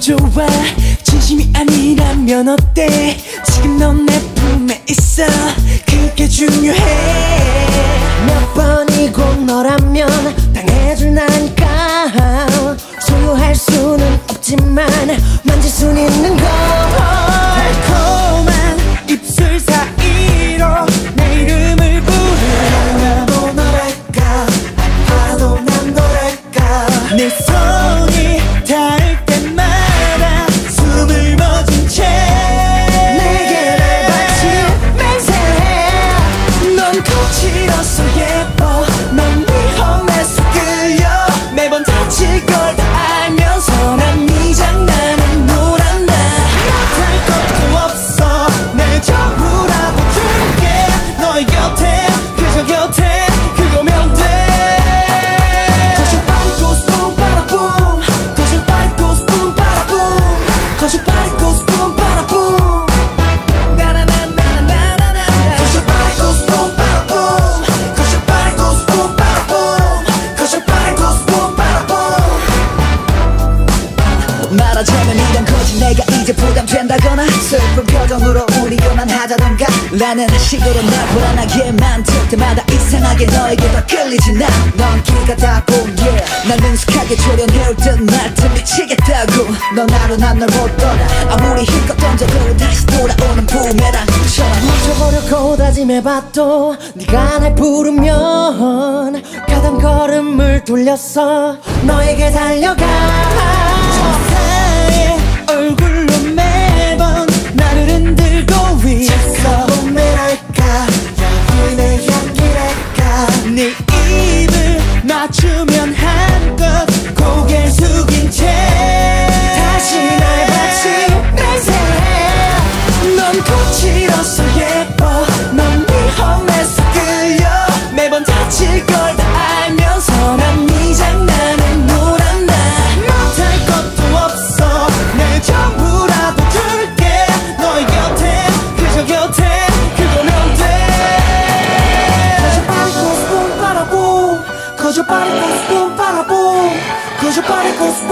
좋아. 진심이 아니라면 어때? 지금 넌 내 품에 있어. 그게 중요해. 몇 번이고 너라면 당해줄 나니까. 소유할 수는 없지만 만질 순 있는 걸. 달콤한 입술 사이로 내 이름을 부르면 또 너랄까 알아도 난 너랄까. 내 손이 닿을 때마다 숨을 멎은 채 내게 날 바친 맹세. 넌 거칠어서 예뻐. 넌 위험해서 끌려. 매번 다칠 걸 다 알면서 난 네 장난은 놀았나. 못할 것도 없어. 내 전부라도 줄게. 너의 곁에 그저 곁에 그거면 돼. Cause your body goes boom bada boom. Cause your body goes boom bada boom. Cause your body goes boom bada boom. 나나나나나나나. Cause your body goes boom bada boom. Cause your body goes boom bada boom. Cause your body goes boom bada boom. 말하자면 이런 거지. 내가 이제 부담된다거나 슬픈 표정으로 우리 그만하자던가 라는 식으로 날 불안하게 만들 때마다 이상하게 너에게 더 끌리지 나. 넌 기가 닿고 yeah. 난 능숙하게 조련해올 듯날 듯 미치겠다고. 넌 하루 난 널 못 떠나. 아무리 힘껏 던져도 다시 돌아오는 부메랑처럼. 멈춰보려고 다짐해봐도 네가 날 부르면 가던 걸음을 돌렸어 너에게 달려가. 천사의 얼굴로 매번 나를 흔들고 있어. 봄이랄까 야윈의 향기랄까. 네 입을 맞추면 한껏 고개 숙인 채 다시 날 바친 맹세. 넌 거칠어서 예뻐. 넌 위험해서 끌려. 매번 다칠 걸 다 알면서 난 네 장난은 놀았나. 못할 것도 없어. 내 전부라도 줄게. 너의 곁에 그저 곁에 그거면 돼. Cause your body goes boom bada boom. Cause your body goes boom bada boom. Cause your body goes boom